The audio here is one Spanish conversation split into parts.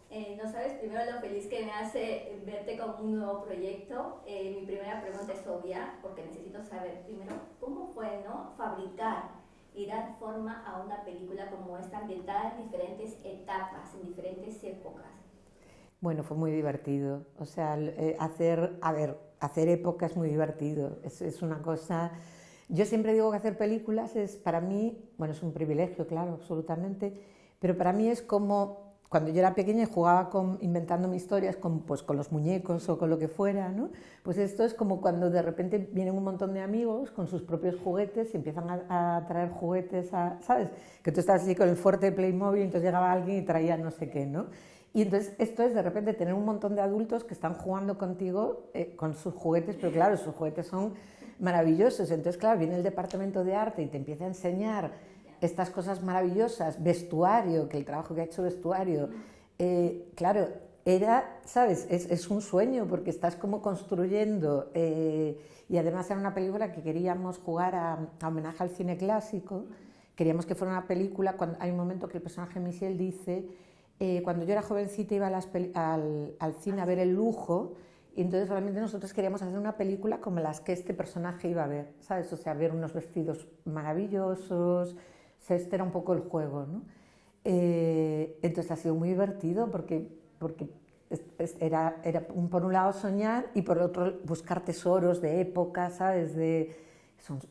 No sabes primero lo feliz que me hace verte con un nuevo proyecto. Mi primera pregunta es obvia, porque necesito saber primero cómo fue, ¿no?, fabricar y dar forma a una película como esta, ambientada en diferentes etapas, en diferentes épocas. Bueno, fue muy divertido. O sea, hacer época es muy divertido. Es una cosa. Yo siempre digo que hacer películas es para mí, bueno, es un privilegio, claro, absolutamente, pero para mí es como cuando yo era pequeña y jugaba inventándome historias pues, con los muñecos o con lo que fuera, ¿no? Pues esto es como cuando de repente vienen un montón de amigos con sus propios juguetes y empiezan a traer juguetes, ¿sabes? Que tú estás así con el fuerte de Playmobil y entonces llegaba alguien y traía no sé qué, ¿no? Y entonces esto es de repente tener un montón de adultos que están jugando contigo con sus juguetes, pero claro, sus juguetes son maravillosos. Entonces, claro, viene el departamento de arte y te empieza a enseñar estas cosas maravillosas, vestuario, que el trabajo que ha hecho vestuario, claro, era, ¿sabes? Es un sueño porque estás como construyendo, y además era una película que queríamos jugar a homenaje al cine clásico, queríamos que fuera una película, cuando hay un momento que el personaje Michel dice, cuando yo era jovencita iba al cine a ver El Lujo, y entonces realmente nosotros queríamos hacer una película como las que este personaje iba a ver, ¿sabes? O sea, ver unos vestidos maravillosos, o sea, este era un poco el juego, ¿no? Entonces ha sido muy divertido porque por un lado soñar y por otro buscar tesoros de época, ¿sabes?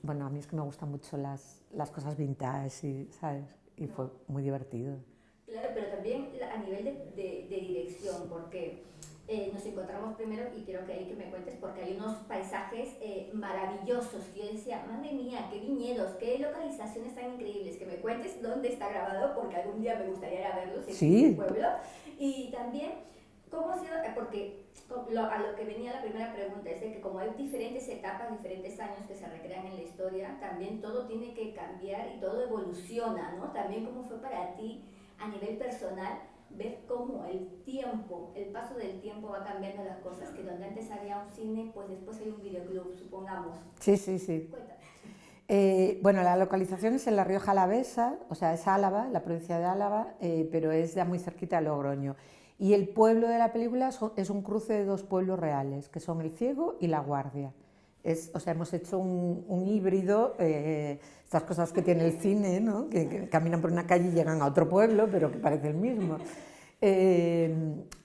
Bueno, a mí es que me gustan mucho las cosas vintage, ¿sabes? Y fue muy divertido. Claro, pero también a nivel de dirección, porque nos encontramos primero, y quiero que ahí que me cuentes, porque hay unos paisajes maravillosos, que yo decía, madre mía, qué viñedos, qué localizaciones tan increíbles, que me cuentes dónde está grabado, porque algún día me gustaría ir a verlos en tu Sí, pueblo, y también cómo ha sido, porque a lo que venía la primera pregunta es de que como hay diferentes etapas, diferentes años que se recrean en la historia, también todo tiene que cambiar y todo evoluciona, ¿no? También cómo fue para ti a nivel personal ver cómo el tiempo, el paso del tiempo va cambiando las cosas, que donde antes había un cine, pues después hay un videoclub, supongamos. sí, sí, sí. Cuéntame. Bueno, la localización es en la Rioja Alavesa, o sea, es Álava, la provincia de Álava, pero es ya muy cerquita de Logroño. Y el pueblo de la película es un cruce de dos pueblos reales, que son El Ciego y La Guardia. O sea, hemos hecho un híbrido, estas cosas que tiene el cine, ¿no? Que caminan por una calle y llegan a otro pueblo, pero que parece el mismo.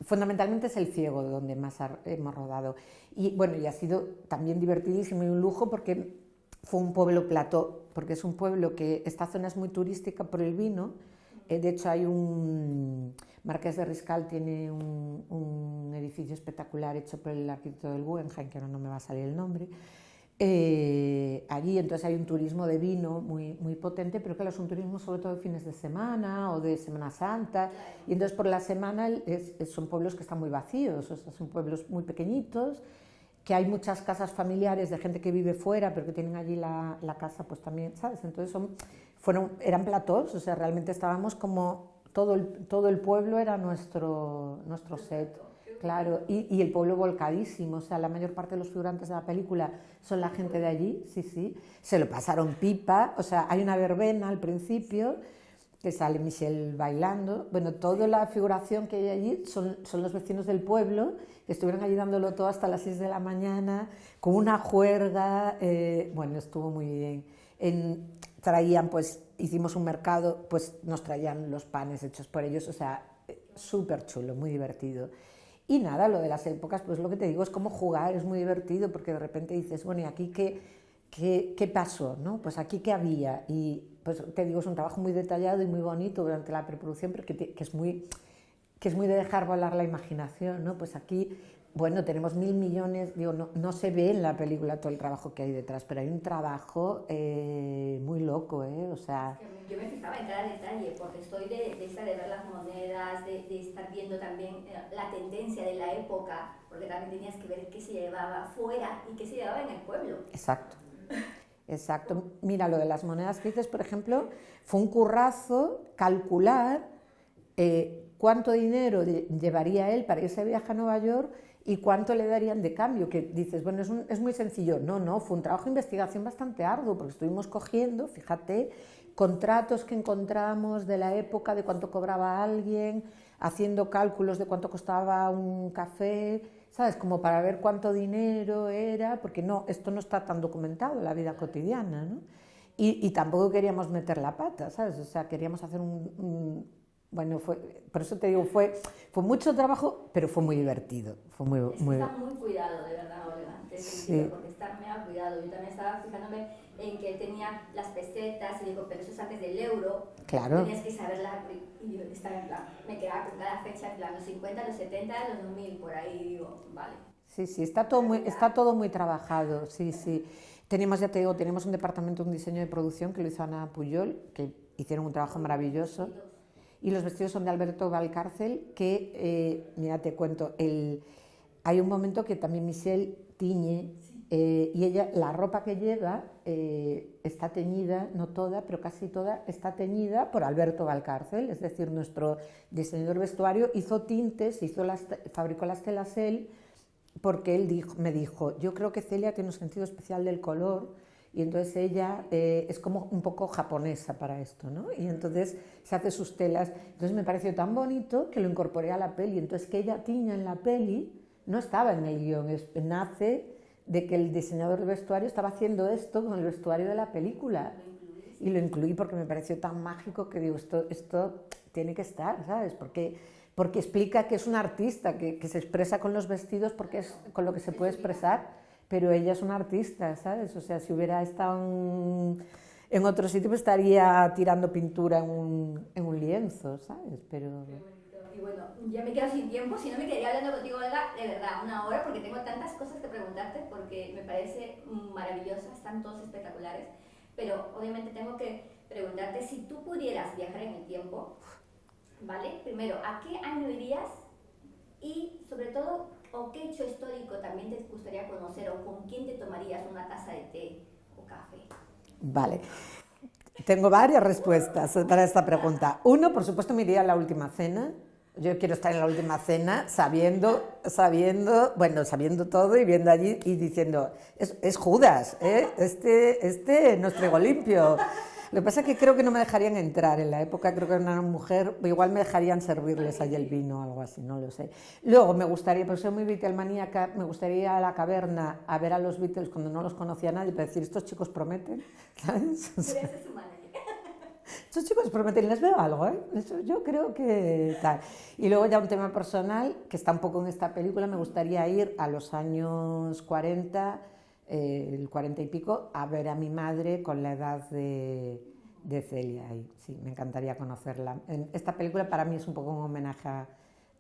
Fundamentalmente es El Ciego donde más hemos rodado. Y bueno, y ha sido también divertidísimo y un lujo porque fue un pueblo plató, porque es un pueblo que esta zona es muy turística por el vino. De hecho, hay Marqués de Riscal tiene un edificio espectacular hecho por el arquitecto del Guggenheim, que ahora no me va a salir el nombre. Allí entonces hay un turismo de vino muy, muy potente, pero claro, es un turismo sobre todo de fines de semana o de Semana Santa, y entonces por la semana son pueblos que están muy vacíos, o sea, son pueblos muy pequeñitos, que hay muchas casas familiares de gente que vive fuera, pero que tienen allí la casa, pues también, ¿sabes? Entonces eran platós, o sea, realmente estábamos como, todo el pueblo era nuestro set, claro, y el pueblo volcadísimo, o sea, la mayor parte de los figurantes de la película son la gente de allí, sí, sí, se lo pasaron pipa, o sea, hay una verbena al principio, que sale Michelle bailando. Bueno, toda la figuración que hay allí son los vecinos del pueblo, que estuvieron allí dándolo todo hasta las 6 de la mañana, con una juerga. Bueno, estuvo muy bien. Traían, pues, hicimos un mercado, pues nos traían los panes hechos por ellos, o sea, súper chulo, muy divertido. Y nada, lo de las épocas, pues lo que te digo es como jugar, es muy divertido, porque de repente dices, bueno, ¿y aquí qué pasó? ¿No? Pues aquí qué había. Y pues te digo, es un trabajo muy detallado y muy bonito durante la preproducción, porque que es muy de dejar volar la imaginación, ¿no? Pues aquí, bueno, tenemos 1.000 millones, digo, no se ve en la película todo el trabajo que hay detrás, pero hay un trabajo muy loco, ¿eh? O sea, Yo me fijaba en cada detalle, porque estoy de esta de ver las monedas, de estar viendo también la tendencia de la época, porque también tenías que ver qué se llevaba fuera y qué se llevaba en el pueblo. exacto. Exacto. Mira, lo de las monedas que dices, por ejemplo, fue un currazo calcular cuánto dinero llevaría él para ese viaje a Nueva York y cuánto le darían de cambio, que dices, bueno, es muy sencillo. No, fue un trabajo de investigación bastante arduo, porque estuvimos cogiendo, fíjate, contratos que encontramos de la época, de cuánto cobraba alguien, haciendo cálculos de cuánto costaba un café, ¿sabes? Como para ver cuánto dinero era, porque no, esto no está tan documentado en la vida cotidiana, ¿no? Y tampoco queríamos meter la pata, ¿sabes? O sea, queríamos hacer bueno, por eso te digo, fue mucho trabajo, pero fue muy divertido. Fue Está muy cuidado, de verdad, Olga, sí. porque está muy cuidado. Yo también estaba fijándome en que tenía las pesetas y digo, pero eso es antes del euro. Claro. Tenías que saberla y yo estaba en plan, me quedaba con cada fecha, en plan, los 50, los 70, los 2000, por ahí, digo, vale. Sí, está todo muy trabajado, sí. Tenemos, ya te digo, tenemos un departamento, un diseño de producción que lo hizo Ana Puyol, que hicieron un trabajo maravilloso. Y los vestidos son de Alberto Valcárcel, que, mira, te cuento, hay un momento que también Michelle tiñe, y ella, la ropa que lleva está teñida, no toda, pero casi toda, está teñida por Alberto Valcárcel, es decir, nuestro diseñador vestuario hizo tintes, fabricó las telas él, porque él me dijo, yo creo que Celia tiene un sentido especial del color, y entonces ella es como un poco japonesa para esto, ¿no? Y entonces se hace sus telas. Entonces me pareció tan bonito que lo incorporé a la peli. Entonces que ella tiña en la peli no estaba en el guión, nace de que el diseñador del vestuario estaba haciendo esto con el vestuario de la película. Y lo incluí porque me pareció tan mágico que digo, esto tiene que estar, ¿sabes? Porque explica que es una artista, que se expresa con los vestidos porque es con lo que se puede expresar. Pero ella es una artista, ¿sabes? O sea, si hubiera estado en otro sitio, pues estaría tirando pintura en un lienzo, ¿sabes? Pero... Y bueno, ya me quedo sin tiempo, si no me quedaría hablando contigo, Olga, de verdad, una hora, porque tengo tantas cosas que preguntarte, porque me parece maravillosas, están todos espectaculares, pero obviamente tengo que preguntarte si tú pudieras viajar en el tiempo, ¿vale? Primero, ¿a qué año irías? Y sobre todo, ¿o qué hecho histórico también te gustaría conocer o con quién te tomarías una taza de té o café? Vale, tengo varias respuestas para esta pregunta. Uno, por supuesto, me iría a la última cena. Yo quiero estar en la última cena sabiendo todo y viendo allí y diciendo, es Judas, ¿eh? Este no es trigo limpio. Lo que pasa es que creo que no me dejarían entrar en la época, creo que era una mujer, igual me dejarían servirles allí el vino o algo así, no lo sé. Luego me gustaría, pues soy muy Beatlemaníaca, me gustaría ir a la caverna a ver a los Beatles cuando no los conocía nadie, para decir, estos chicos prometen, ¿sabes? O sea, estos chicos prometen, les veo algo, ¿eh? Yo creo que tal. Y luego ya un tema personal, que está un poco en esta película, me gustaría ir a los años 40, el 40 y pico, a ver a mi madre con la edad de Celia. Y sí, me encantaría conocerla. Esta película para mí es un poco un homenaje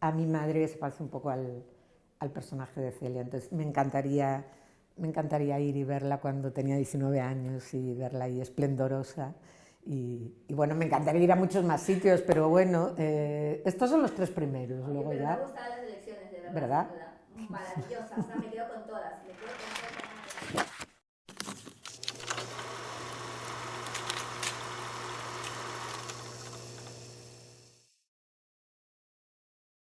a mi madre, que se parece un poco al personaje de Celia. Entonces me encantaría ir y verla cuando tenía 19 años y verla ahí esplendorosa. Y bueno, me encantaría ir a muchos más sitios, pero bueno, estos son los tres primeros. Oye, luego pero ya... me gustaban las elecciones, de verdad. ¿Verdad? Maravillosas, me quedo con todas.